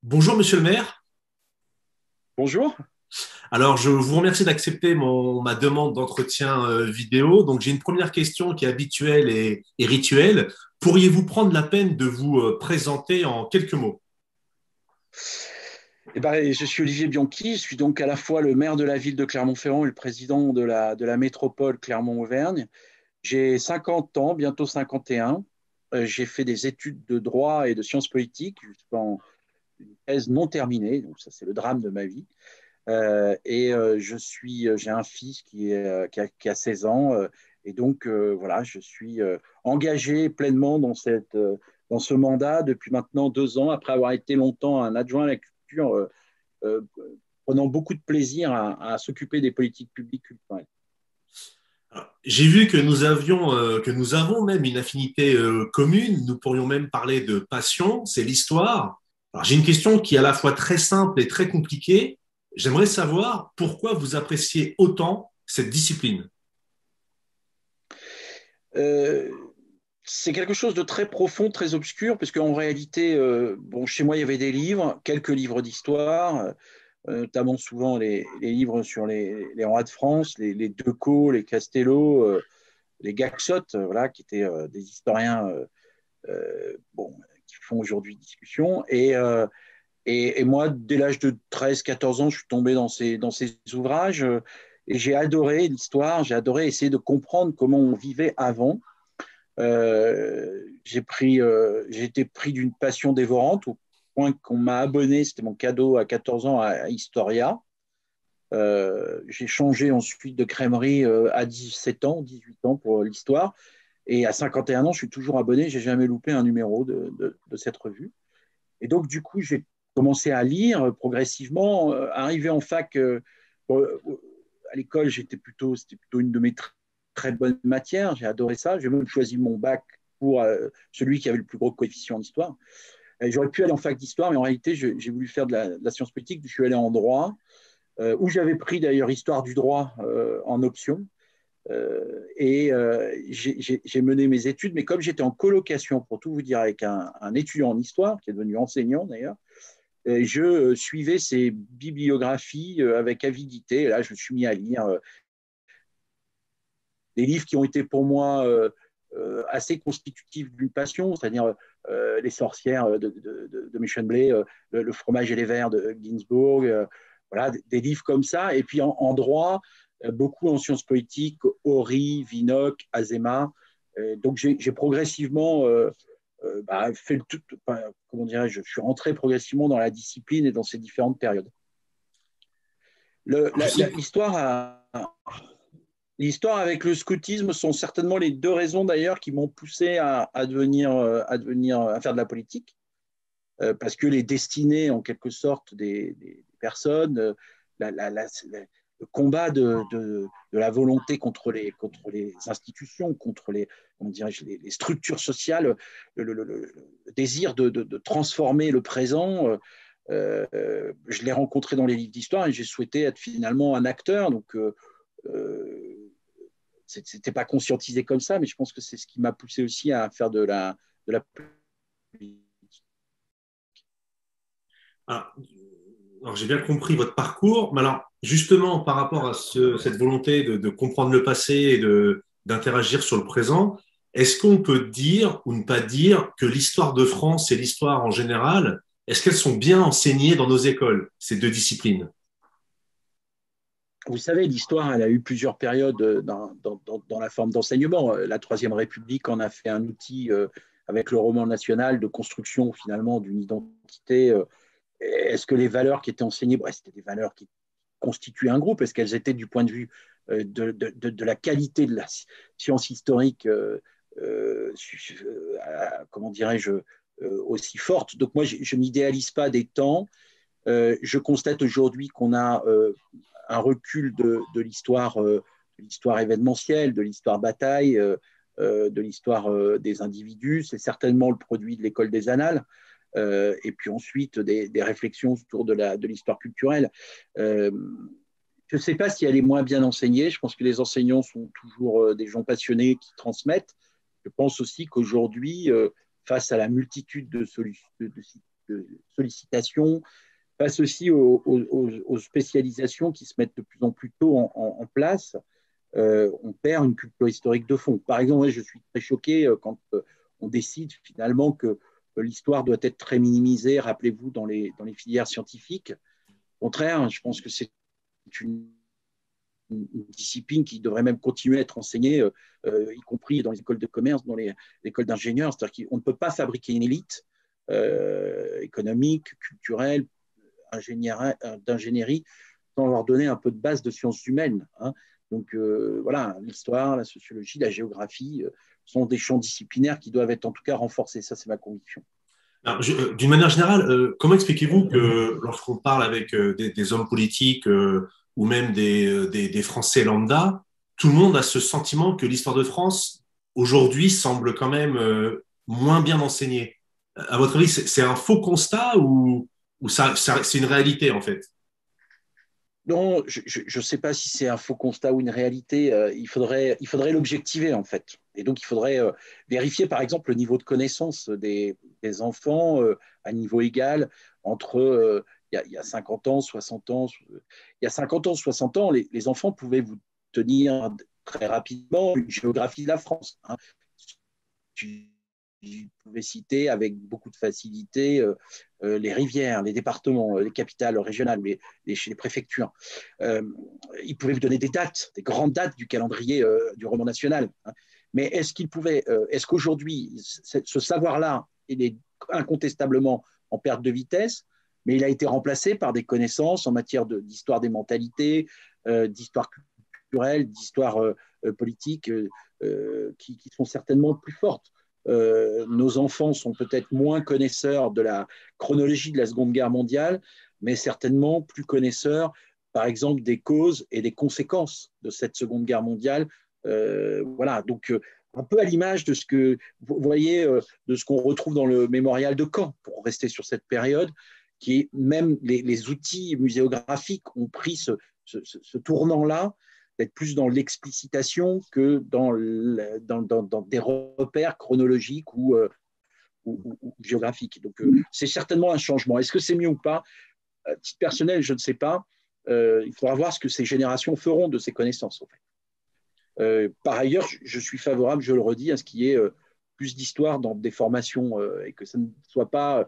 Bonjour Monsieur le maire. Bonjour. Alors je vous remercie d'accepter ma demande d'entretien vidéo. Donc j'ai une première question qui est habituelle et rituelle. Pourriez-vous prendre la peine de vous présenter en quelques mots? Je suis Olivier Bianchi, je suis donc à la fois le maire de la ville de Clermont-Ferrand et le président de la métropole Clermont-Auvergne. J'ai 50 ans, bientôt 51. J'ai fait des études de droit et de sciences politiques jusqu'en une thèse non terminée, donc ça c'est le drame de ma vie. J'ai un fils qui a 16 ans, et donc voilà, je suis engagé pleinement dans ce mandat depuis maintenant 2 ans, après avoir été longtemps un adjoint à la culture, euh, prenant beaucoup de plaisir à s'occuper des politiques publiques culturelles. Alors, j'ai vu que nous avons même une affinité commune. Nous pourrions même parler de passion, c'est l'histoire. Alors j'ai une question qui est à la fois très simple et très compliquée. J'aimerais savoir pourquoi vous appréciez autant cette discipline. Euh, c'est quelque chose de très profond, très obscur, parce qu'en réalité, bon, chez moi, il y avait des livres, quelques livres d'histoire, notamment souvent les livres sur les rois de France, les Decaux, les Castello, les Gaxot, voilà, qui étaient des historiens bon, qui font aujourd'hui discussion. Et moi, dès l'âge de 13, 14 ans, je suis tombé dans ces ouvrages, et j'ai adoré l'histoire, j'ai adoré essayer de comprendre comment on vivait avant. J'ai été pris d'une passion dévorante au point qu'on m'a abonné, c'était mon cadeau à 14 ans à Historia. J'ai changé ensuite de crèmerie à 17 ans, 18 ans pour l'histoire. Et à 51 ans, je suis toujours abonné, j'ai jamais loupé un numéro de cette revue. Et donc, du coup, j'ai commencé à lire progressivement. Arrivé en fac, à l'école, c'était plutôt une de mes très bonnes matières. J'ai adoré ça. J'ai même choisi mon bac pour celui qui avait le plus gros coefficient en histoire. Et j'aurais pu aller en fac d'histoire, mais en réalité, j'ai voulu faire de la science politique. Je suis allé en droit, où j'avais pris d'ailleurs histoire du droit en option. J'ai mené mes études, mais comme j'étais en colocation, pour tout vous dire, avec un étudiant en histoire, qui est devenu enseignant d'ailleurs, je suivais ses bibliographies avec avidité. Et là, je me suis mis à lire des livres qui ont été pour moi assez constitutifs d'une passion, c'est-à-dire Les sorcières de Muchenblé, le fromage et les vers de Ginsburg, voilà, des livres comme ça. Et puis en droit, beaucoup en sciences politiques, Horry, Vinocq, Azéma. Donc j'ai progressivement fait le tout, comment dirais-je, je suis rentré progressivement dans la discipline et dans ces différentes périodes. Alors, je sais. L'histoire avec le scoutisme sont certainement les deux raisons d'ailleurs qui m'ont poussé à faire de la politique, parce que les destinées en quelque sorte des personnes, le combat de la volonté contre les institutions, contre comment les structures sociales, le désir de transformer le présent, je l'ai rencontré dans les livres d'histoire et j'ai souhaité être finalement un acteur. Donc, c'était pas conscientisé comme ça, mais je pense que c'est ce qui m'a poussé aussi à faire de la politique. Alors, alors, j'ai bien compris votre parcours, mais alors justement par rapport à cette volonté de comprendre le passé et d'interagir sur le présent, est-ce qu'on peut dire ou ne pas dire que l'histoire de France et l'histoire en général, est-ce qu'elles sont bien enseignées dans nos écoles, ces deux disciplines? Vous savez, l'histoire, elle a eu plusieurs périodes dans la forme d'enseignement. La Troisième République en a fait un outil avec le roman national de construction finalement d'une identité. Est-ce que les valeurs qui étaient enseignées, c'était des valeurs qui constituaient un groupe? Est-ce qu'elles étaient du point de vue de la qualité de la science historique, comment dirais-je, aussi forte? Donc moi, je n'idéalise pas des temps. Je constate aujourd'hui qu'on a un recul de l'histoire événementielle, de l'histoire bataille, de l'histoire des individus. C'est certainement le produit de l'école des annales. Et puis ensuite des réflexions autour de l'histoire culturelle. Euh, je ne sais pas si elle est moins bien enseignée. Je pense que les enseignants sont toujours des gens passionnés qui transmettent. Je pense aussi qu'aujourd'hui, face à la multitude de solutions, de sollicitations, face aussi aux spécialisations qui se mettent de plus en plus tôt en place. On perd une culture historique de fond. Par exemple, je suis très choqué quand on décide finalement que l'histoire doit être très minimisée, rappelez-vous, dans les filières scientifiques. Au contraire, je pense que c'est une discipline qui devrait même continuer à être enseignée, y compris dans les écoles de commerce, dans les écoles d'ingénieurs. C'est-à-dire qu'on ne peut pas fabriquer une élite économique, culturelle, d'ingénierie, sans leur donner un peu de base de sciences humaines. Hein. Donc voilà, l'histoire, la sociologie, la géographie sont des champs disciplinaires qui doivent être en tout cas renforcés. Ça, c'est ma conviction. D'une manière générale, comment expliquez-vous que lorsqu'on parle avec des hommes politiques ou même des Français lambda, tout le monde a ce sentiment que l'histoire de France, aujourd'hui, semble quand même moins bien enseignée? À votre avis, c'est un faux constat ou c'est une réalité en fait? Non, je ne sais pas si c'est un faux constat ou une réalité. Il faudrait l'objectiver, en fait. Et donc, il faudrait vérifier, par exemple, le niveau de connaissance des enfants à niveau égal entre il y a 50 ans, 60 ans. Il y a 50 ans, 60 ans, les enfants pouvaient vous tenir très rapidement une géographie de la France. Hein. Je pouvais citer avec beaucoup de facilité les rivières, les départements, les capitales régionales, les préfectures. Ils pouvaient vous donner des dates, des grandes dates du calendrier du roman national. Hein. Mais est-ce qu'aujourd'hui, ce savoir-là, il est incontestablement en perte de vitesse, mais il a été remplacé par des connaissances en matière d'histoire des mentalités, d'histoire culturelle, d'histoire politique, qui sont certainement plus fortes. Nos enfants sont peut-être moins connaisseurs de la chronologie de la Seconde Guerre mondiale, mais certainement plus connaisseurs, par exemple, des causes et des conséquences de cette Seconde Guerre mondiale. Voilà, donc un peu à l'image de ce que vous voyez, de ce qu'on retrouve dans le mémorial de Caen, pour rester sur cette période, qui est même les outils muséographiques ont pris ce tournant-là, d'être plus dans l'explicitation que dans des repères chronologiques ou géographiques. Donc, c'est certainement un changement. Est-ce que c'est mieux ou pas? À titre personnel, je ne sais pas. Il faudra voir ce que ces générations feront de ces connaissances. En fait. Par ailleurs, je suis favorable, je le redis, à ce qu'il y ait plus d'histoire dans des formations et que ça ne soit pas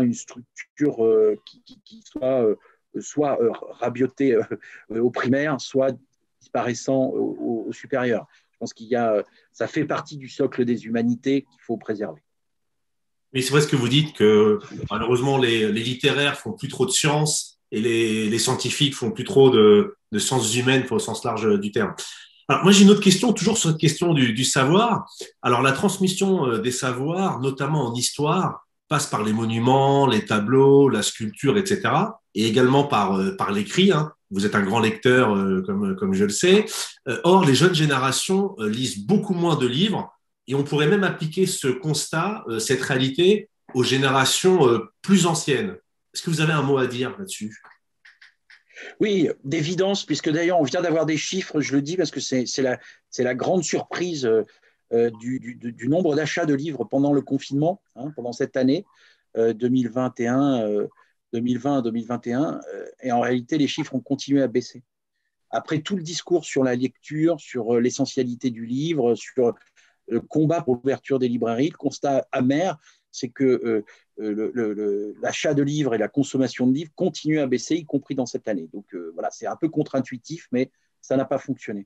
une structure qui soit rabioté au primaire, soit disparaissant au supérieur. Je pense ça fait partie du socle des humanités qu'il faut préserver. Oui, c'est vrai ce que vous dites que malheureusement les littéraires font plus trop de sciences et les scientifiques font plus trop de sciences humaines au sens large du terme. Alors moi j'ai une autre question, toujours sur cette question du savoir. Alors la transmission des savoirs, notamment en histoire, passe par les monuments, les tableaux, la sculpture, etc. Et également par l'écrit. Hein. Vous êtes un grand lecteur, comme je le sais. Or, les jeunes générations lisent beaucoup moins de livres et on pourrait même appliquer ce constat, cette réalité, aux générations plus anciennes. Est-ce que vous avez un mot à dire là-dessus? Oui, d'évidence, puisque d'ailleurs on vient d'avoir des chiffres, je le dis parce que c'est la grande surprise du nombre d'achats de livres pendant le confinement, hein, pendant cette année 2021, 2020-2021, et en réalité les chiffres ont continué à baisser. Après tout le discours sur la lecture, sur l'essentialité du livre, sur le combat pour l'ouverture des librairies, le constat amer, c'est que l'achat de livres et la consommation de livres continuent à baisser, y compris dans cette année. Donc voilà, c'est un peu contre-intuitif, mais ça n'a pas fonctionné.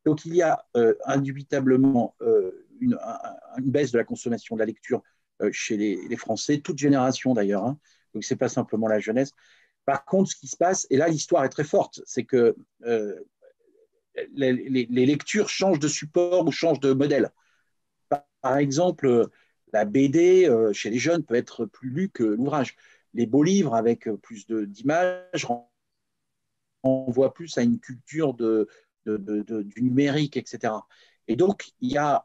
Donc il y a indubitablement une baisse de la consommation de la lecture chez les Français, toute génération d'ailleurs, hein. Donc ce n'est pas simplement la jeunesse. Par contre, ce qui se passe, et là l'histoire est très forte, c'est que les lectures changent de support ou changent de modèle. Par exemple, la BD chez les jeunes peut être plus lue que l'ouvrage. Les beaux livres avec plus d'images renvoient plus à une culture du numérique, etc. Et donc, il y a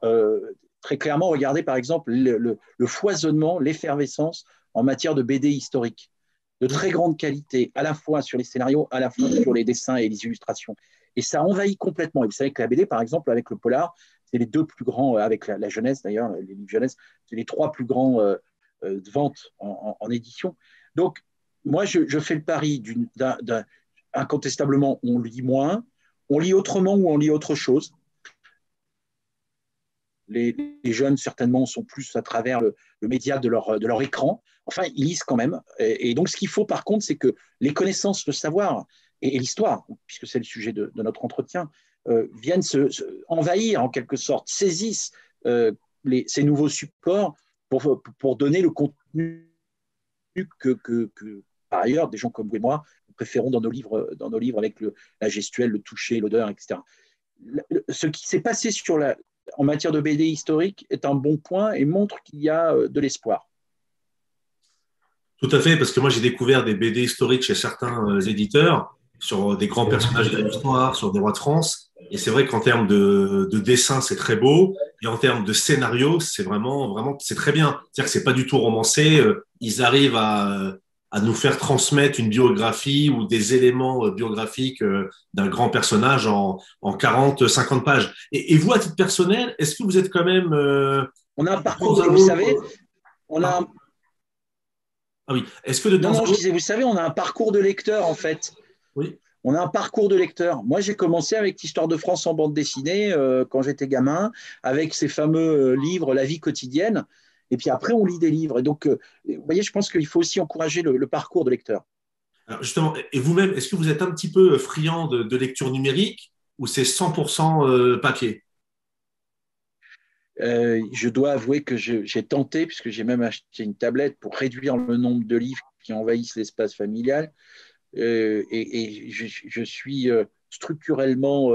très clairement, regardez par exemple le foisonnement, l'effervescence en matière de BD historique, de très grande qualité, à la fois sur les scénarios, à la fois sur les dessins et les illustrations. Et ça envahit complètement. Et vous savez que la BD, par exemple, avec le polar, c'est les deux plus grands, avec la jeunesse d'ailleurs, les livres jeunesse, c'est les trois plus grands de vente en édition. Donc, moi, je fais le pari incontestablement, on lit moins, on lit autrement ou on lit autre chose. Les jeunes, certainement, sont plus à travers le média de leur écran. Enfin, ils lisent quand même. Et donc, ce qu'il faut, par contre, c'est que les connaissances, le savoir et l'histoire, puisque c'est le sujet de notre entretien, viennent envahir, en quelque sorte, saisissent ces nouveaux supports pour donner le contenu que, par ailleurs, des gens comme vous et moi, nous préférons dans nos livres avec la gestuelle, le toucher, l'odeur, etc. Ce qui s'est passé en matière de BD historique est un bon point et montre qu'il y a de l'espoir. Tout à fait, parce que moi j'ai découvert des BD historiques chez certains éditeurs sur des grands personnages de l'histoire, sur des rois de France. Et c'est vrai qu'en termes de dessin, c'est très beau. Et en termes de scénario, c'est vraiment, c'est très bien. C'est-à-dire que c'est pas du tout romancé. Ils arrivent à nous faire transmettre une biographie ou des éléments biographiques d'un grand personnage en 40, 50 pages. Et vous, à titre personnel, est-ce que vous êtes quand même on a un de temps parcours, à vous savez, autre. on a un... Ah oui, est-ce que de Non, temps non, à je autre. disais, vous savez, on a un parcours de lecteur, en fait. Oui. On a un parcours de lecteur. Moi, j'ai commencé avec l'Histoire de France en bande dessinée quand j'étais gamin, avec ces fameux livres La vie quotidienne. Et puis après, on lit des livres. Et donc, vous voyez, je pense qu'il faut aussi encourager le parcours de lecteur. Alors justement, et vous-même, est-ce que vous êtes un petit peu friand de lecture numérique ou c'est 100% papier? Je dois avouer que j'ai tenté, puisque j'ai même acheté une tablette pour réduire le nombre de livres qui envahissent l'espace familial. Et je suis structurellement,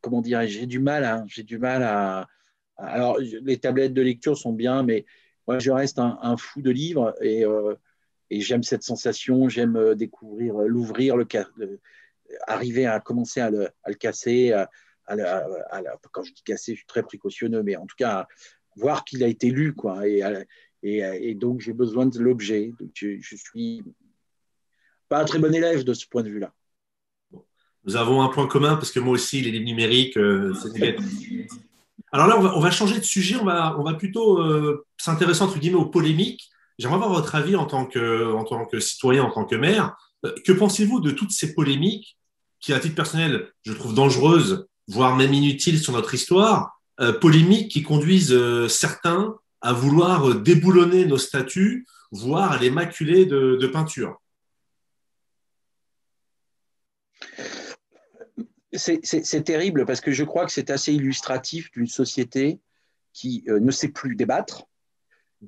comment dirais-je, j'ai du mal alors, les tablettes de lecture sont bien, mais moi, je reste un fou de livres et j'aime cette sensation, j'aime découvrir, l'ouvrir, arriver à commencer à le casser. Quand je dis casser, je suis très précautionneux, mais en tout cas, voir qu'il a été lu, quoi. Et donc, j'ai besoin de l'objet. Donc, je suis pas un très bon élève de ce point de vue-là. Nous avons un point commun parce que moi aussi, les livres numériques, c'est négatif. Alors là, on va changer de sujet, on va plutôt s'intéresser entre guillemets aux polémiques. J'aimerais avoir votre avis en tant que citoyen, en tant que maire. Que pensez-vous de toutes ces polémiques qui, à titre personnel, je trouve dangereuses, voire même inutiles sur notre histoire, polémiques qui conduisent certains à vouloir déboulonner nos statues, voire à les maculer de peinture. C'est terrible parce que je crois que c'est assez illustratif d'une société qui ne sait plus débattre,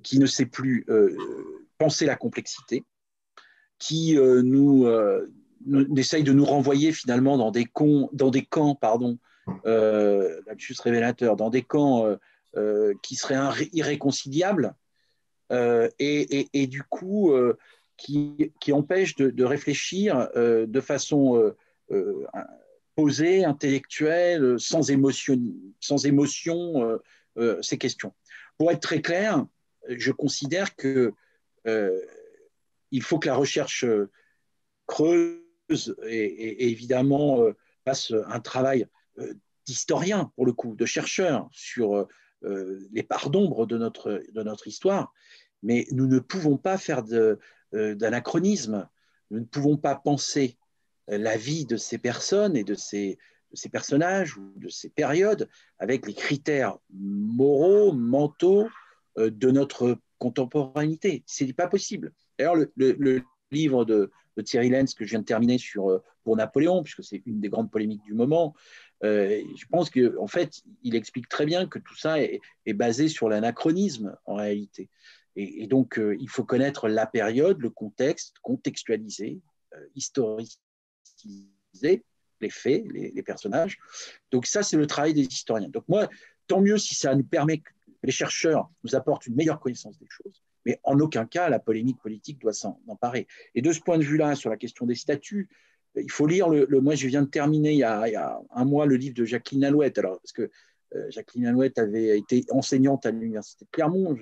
qui ne sait plus penser la complexité, qui essaye de nous renvoyer finalement dans des camps, pardon, lapsus révélateur, dans des camps qui seraient irréconciliables et du coup qui empêchent de réfléchir de façon posée, intellectuelle, sans émotion ces questions. Pour être très clair, je considère que il faut que la recherche creuse et évidemment fasse un travail d'historien, pour le coup, de chercheur sur les parts d'ombre de notre histoire, mais nous ne pouvons pas faire d'anachronisme, nous ne pouvons pas penser la vie de ces personnes et de ces personnages ou de ces périodes avec les critères moraux, mentaux de notre contemporanéité. Ce n'est pas possible. D'ailleurs, le livre de Thierry Lenz que je viens de terminer pour Napoléon, puisque c'est une des grandes polémiques du moment, je pense qu'en fait, il explique très bien que tout ça est basé sur l'anachronisme en réalité. Et donc, il faut connaître la période, le contexte, contextualiser, historiciser les faits, les personnages. Donc ça, c'est le travail des historiens. Donc moi, tant mieux si ça nous permet que les chercheurs nous apportent une meilleure connaissance des choses, mais en aucun cas, la polémique politique doit s'en emparer. Et de ce point de vue-là, sur la question des statuts, il faut lire moi, je viens de terminer il y a un mois le livre de Jacqueline Alouette. Alors, parce que Jacqueline Alouette avait été enseignante à l'université de Clermont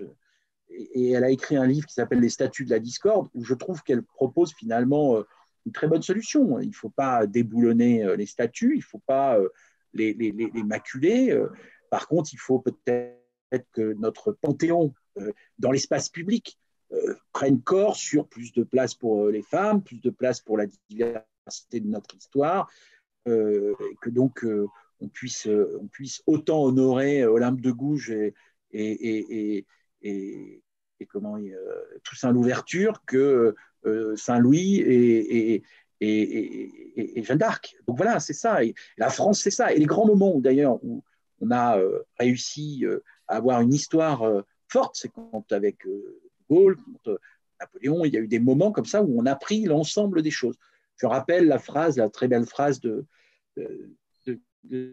et elle a écrit un livre qui s'appelle Les statuts de la discorde, où je trouve qu'elle propose finalement une très bonne solution. Il ne faut pas déboulonner les statuts, il ne faut pas les maculer. Par contre, il faut peut-être que notre panthéon dans l'espace public prenne corps sur plus de place pour les femmes, plus de place pour la diversité de notre histoire, et que donc on puisse autant honorer Olympe de Gouges et comment Toussaint Louverture que Saint-Louis et Jeanne d'Arc. Donc voilà, c'est ça. Et la France, c'est ça. Et les grands moments, d'ailleurs, où on a réussi à avoir une histoire forte, c'est quand avec Gaulle, quand Napoléon, il y a eu des moments comme ça où on a pris l'ensemble des choses. Je rappelle la très belle phrase de, de, qui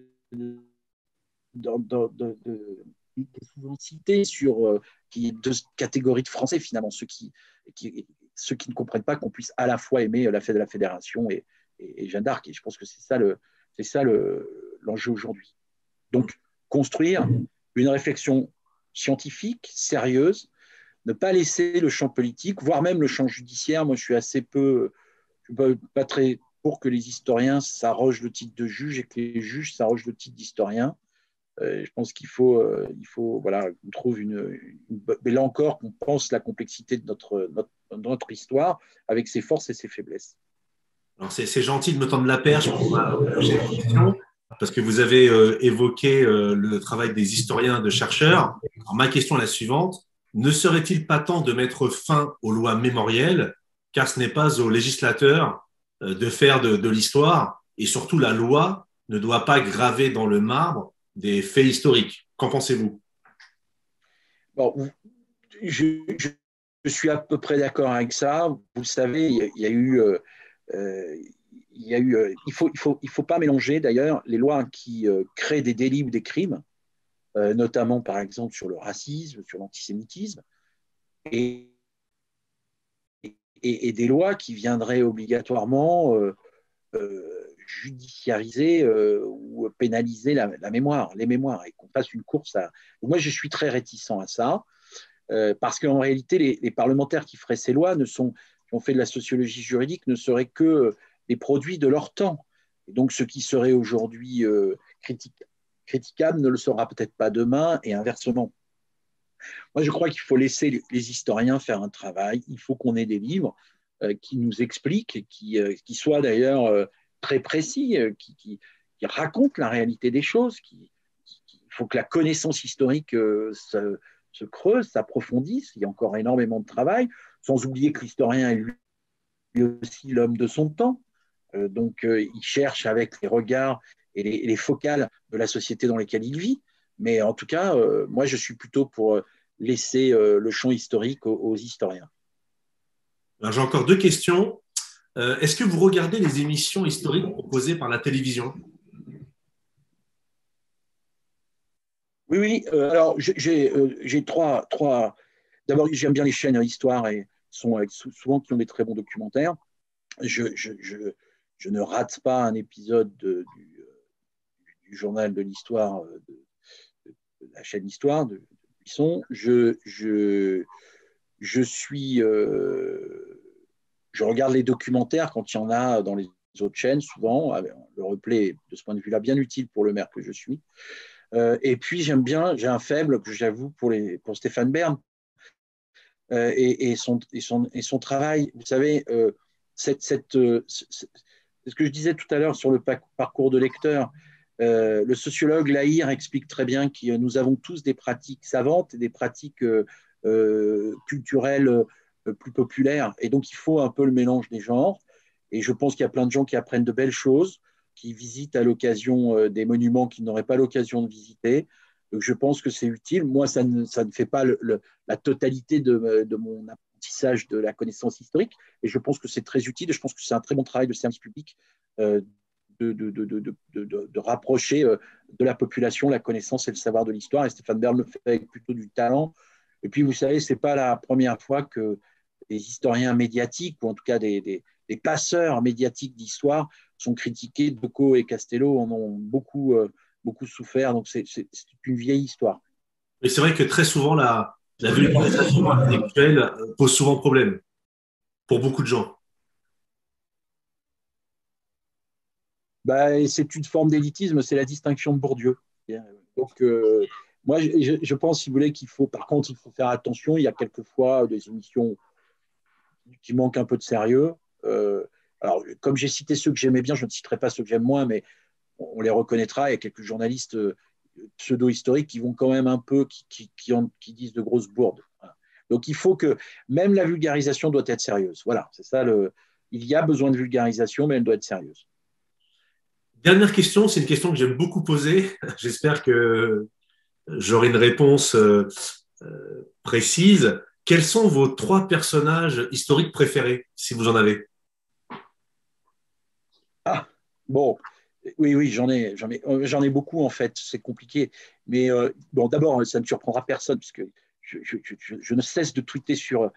est souvent citée sur qui est deux catégories de Français finalement, ceux qui ne comprennent pas qu'on puisse à la fois aimer la fête de la Fédération et Jeanne d'Arc. Et je pense que c'est ça l'enjeu aujourd'hui. Donc, construire une réflexion scientifique, sérieuse, ne pas laisser le champ politique, voire même le champ judiciaire. Moi, je suis assez peu, je suis pas très pour que les historiens s'arrogent le titre de juge et que les juges s'arrogent le titre d'historien. Je pense voilà, qu'on trouve mais là encore, qu'on pense la complexité de notre histoire avec ses forces et ses faiblesses. Alors, c'est gentil de me tendre la perche pour ma prochaine question, parce que vous avez évoqué le travail des historiens, de chercheurs. Alors, ma question est la suivante. Ne serait-il pas temps de mettre fin aux lois mémorielles, car ce n'est pas aux législateurs de faire de l'histoire, et surtout la loi ne doit pas graver dans le marbre des faits historiques. Qu'en pensez-vous? Bon, je suis à peu près d'accord avec ça. Vous le savez, il y a eu il faut pas mélanger d'ailleurs les lois qui créent des délits ou des crimes, notamment par exemple sur le racisme, sur l'antisémitisme, et, et des lois qui viendraient obligatoirement judiciariser ou pénaliser la mémoire, les mémoires, et qu'on fasse une course à. Moi, je suis très réticent à ça, parce qu'en réalité, les parlementaires qui feraient ces lois qui ont fait de la sociologie juridique ne seraient que des produits de leur temps. Et donc, ce qui serait aujourd'hui critiquable ne le sera peut-être pas demain, et inversement. Moi, je crois qu'il faut laisser les historiens faire un travail. Il faut qu'on ait des livres qui nous expliquent, qui soient d'ailleurs très précis, qui racontent la réalité des choses. Il faut que la connaissance historique se creuse, s'approfondisse. Il y a encore énormément de travail, sans oublier que l'historien est lui aussi l'homme de son temps. Donc, il cherche avec les regards et les focales de la société dans laquelle il vit. Mais en tout cas, moi, je suis plutôt pour laisser le champ historique aux historiens. Alors, j'ai encore deux questions. Est-ce que vous regardez les émissions historiques proposées par la télévision? Oui, oui. Alors, j'ai trois. D'abord, j'aime bien les chaînes histoire et sont souvent qui ont des très bons documentaires. Je ne rate pas un épisode du journal de l'histoire de la chaîne Histoire de Buisson. Je suis, je regarde les documentaires quand il y en a dans les autres chaînes, souvent. Le replay est de ce point de vue-là bien utile pour le maire que je suis. Et puis j'aime bien, j'ai un faible que j'avoue pour Stéphane Bern et son travail. Vous savez, c'est ce que je disais tout à l'heure sur le parcours de lecteur. Le sociologue Lahire explique très bien que nous avons tous des pratiques savantes et des pratiques culturelles plus populaires. Et donc, il faut un peu le mélange des genres. Et je pense qu'il y a plein de gens qui apprennent de belles choses, qui visitent à l'occasion des monuments qu'ils n'auraient pas l'occasion de visiter. Donc, je pense que c'est utile. Moi, ça ne fait pas la totalité de mon apprentissage de la connaissance historique. Et je pense que c'est très utile. Et je pense que c'est un très bon travail de service public de rapprocher de la population la connaissance et le savoir de l'histoire. Et Stéphane Bern le fait avec plutôt du talent. Et puis, vous savez, ce n'est pas la première fois que des historiens médiatiques, ou en tout cas des passeurs médiatiques d'histoire, sont critiqués. Decaux et Castello en ont beaucoup souffert. Donc, c'est une vieille histoire. Mais c'est vrai que très souvent, la vulgarisation intellectuelle pose souvent problème pour beaucoup de gens. Bah, c'est une forme d'élitisme, c'est la distinction de Bourdieu. Donc, Moi, je pense, si vous voulez, par contre, il faut faire attention. Il y a quelquefois des émissions qui manquent un peu de sérieux. Euh, alors, comme j'ai cité ceux que j'aimais bien, je ne citerai pas ceux que j'aime moins, mais on les reconnaîtra. Il y a quelques journalistes pseudo-historiques qui vont quand même un peu, qui disent de grosses bourdes. Voilà. Donc, il faut que même la vulgarisation doit être sérieuse. Voilà, c'est ça. Il y a besoin de vulgarisation, mais elle doit être sérieuse. Dernière question, c'est une question que j'aime beaucoup poser. J'espère que j'aurai une réponse précise. Quels sont vos trois personnages historiques préférés, si vous en avez? Ah, bon, oui, oui, j'en ai beaucoup en fait. C'est compliqué, mais bon, d'abord, ça ne surprendra personne puisque je ne cesse de tweeter sur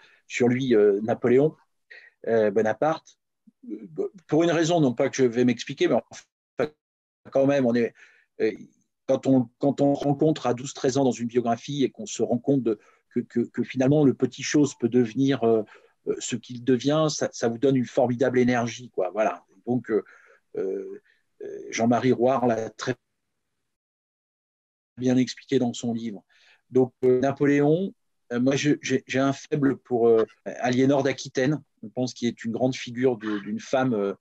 lui, Napoléon Bonaparte, pour une raison, non pas que je vais m'expliquer, mais enfin, quand même, euh, quand on rencontre à 12-13 ans dans une biographie et qu'on se rend compte que finalement le petit chose peut devenir ce qu'il devient, ça vous donne une formidable énergie, quoi. Voilà. Donc, euh, Jean-Marie Roire l'a très bien expliqué dans son livre. Donc, Napoléon, moi, j'ai un faible pour Aliénor d'Aquitaine, je pense qu'il est une grande figure d'une femme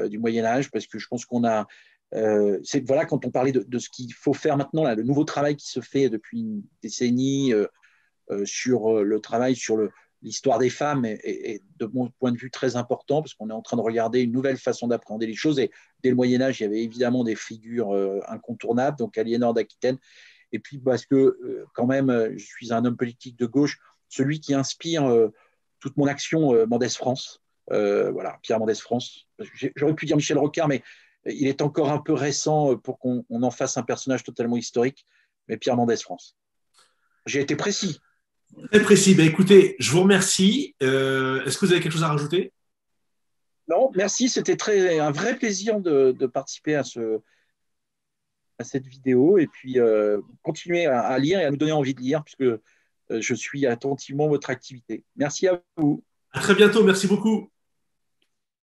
du Moyen Âge, parce que je pense qu'on a, voilà, quand on parlait de ce qu'il faut faire maintenant, là, le nouveau travail qui se fait depuis une décennie sur le travail sur l'histoire des femmes est, de mon point de vue, très important, parce qu'on est en train de regarder une nouvelle façon d'appréhender les choses. Et dès le Moyen Âge, il y avait évidemment des figures incontournables, donc Aliénor d'Aquitaine. Et puis parce que quand même, je suis un homme politique de gauche, celui qui inspire toute mon action, Mendès France. Voilà, Pierre Mendès France. J'aurais pu dire Michel Rocard, mais il est encore un peu récent pour qu'on en fasse un personnage totalement historique. Mais Pierre Mendès France. J'ai été précis. Très précis. Ben, écoutez, je vous remercie. Est-ce que vous avez quelque chose à rajouter? Non, merci, c'était un vrai plaisir de participer à cette vidéo et puis continuer à lire et à nous donner envie de lire puisque je suis attentivement votre activité. Merci à vous. À très bientôt. Merci beaucoup.